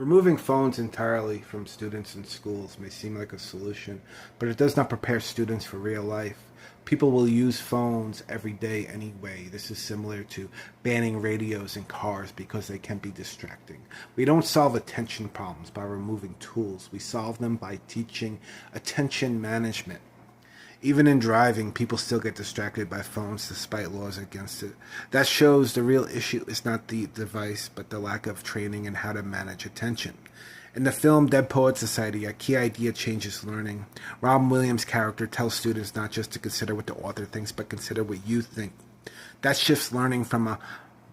Removing phones entirely from students in schools may seem like a solution, but it does not prepare students for real life. People will use phones every day anyway. This is similar to banning radios in cars because they can be distracting. We don't solve attention problems by removing tools. We solve them by teaching attention management. Even in driving, people still get distracted by phones despite laws against it. That shows the real issue is not the device, but the lack of training in how to manage attention. In the film Dead Poet Society, a key idea changes learning. Robin Williams' character tells students not just to consider what the author thinks, but consider what you think. That shifts learning from a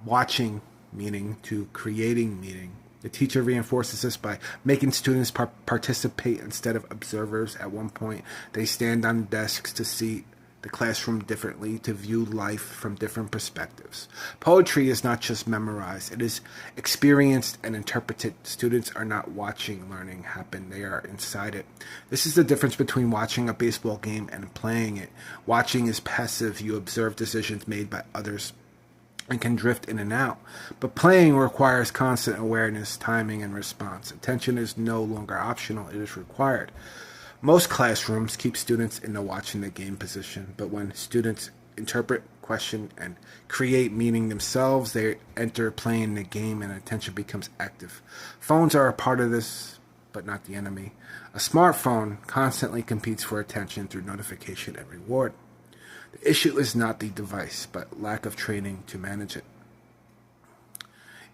watching meaning to creating meaning. The teacher reinforces this by making students participate instead of observers. At one point, they stand on desks to see the classroom differently, to view life from different perspectives. Poetry is not just memorized, it is experienced and interpreted. Students are not watching learning happen, they are inside it. This is the difference between watching a baseball game and playing it. Watching is passive, you observe decisions made by others and can drift in and out. But playing requires constant awareness, timing, and response. Attention is no longer optional, it is required. Most classrooms keep students in the watching the game position, but when students interpret, question, and create meaning themselves, they enter playing the game and attention becomes active. Phones are a part of this, but not the enemy. A smartphone constantly competes for attention through notification and reward. The issue is not the device, but lack of training to manage it.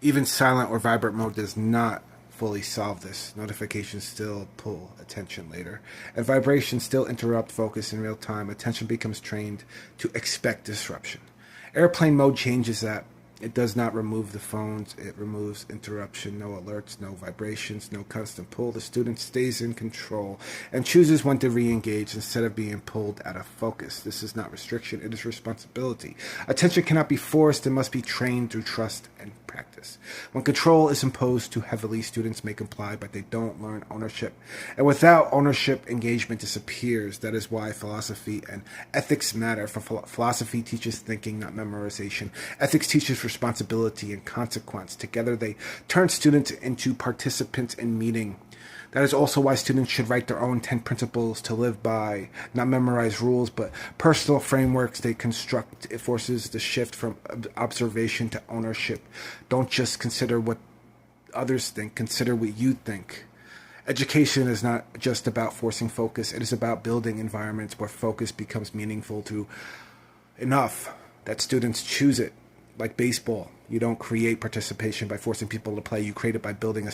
Even silent or vibrant mode does not fully solve this. Notifications still pull attention later, and vibrations still interrupt focus in real time. Attention becomes trained to expect disruption. Airplane mode changes that. It does not remove the phones, it removes interruption, no alerts, no vibrations, no constant pull. The student stays in control and chooses when to re-engage instead of being pulled out of focus. This is not restriction, it is responsibility. Attention cannot be forced, it must be trained through trust and practice. When control is imposed too heavily, students may comply, but they don't learn ownership. And without ownership, engagement disappears. That is why philosophy and ethics matter. For philosophy teaches thinking, not memorization. Ethics teaches responsibility and consequence. Together they turn students into participants in meaning. That is also why students should write their own 10 principles to live by, not memorize rules, but personal frameworks they construct. It forces the shift from observation to ownership. Don't just consider what others think, consider what you think. Education is not just about forcing focus, it is about building environments where focus becomes meaningful to enough that students choose it. Like baseball, you don't create participation by forcing people to play, you create it by building a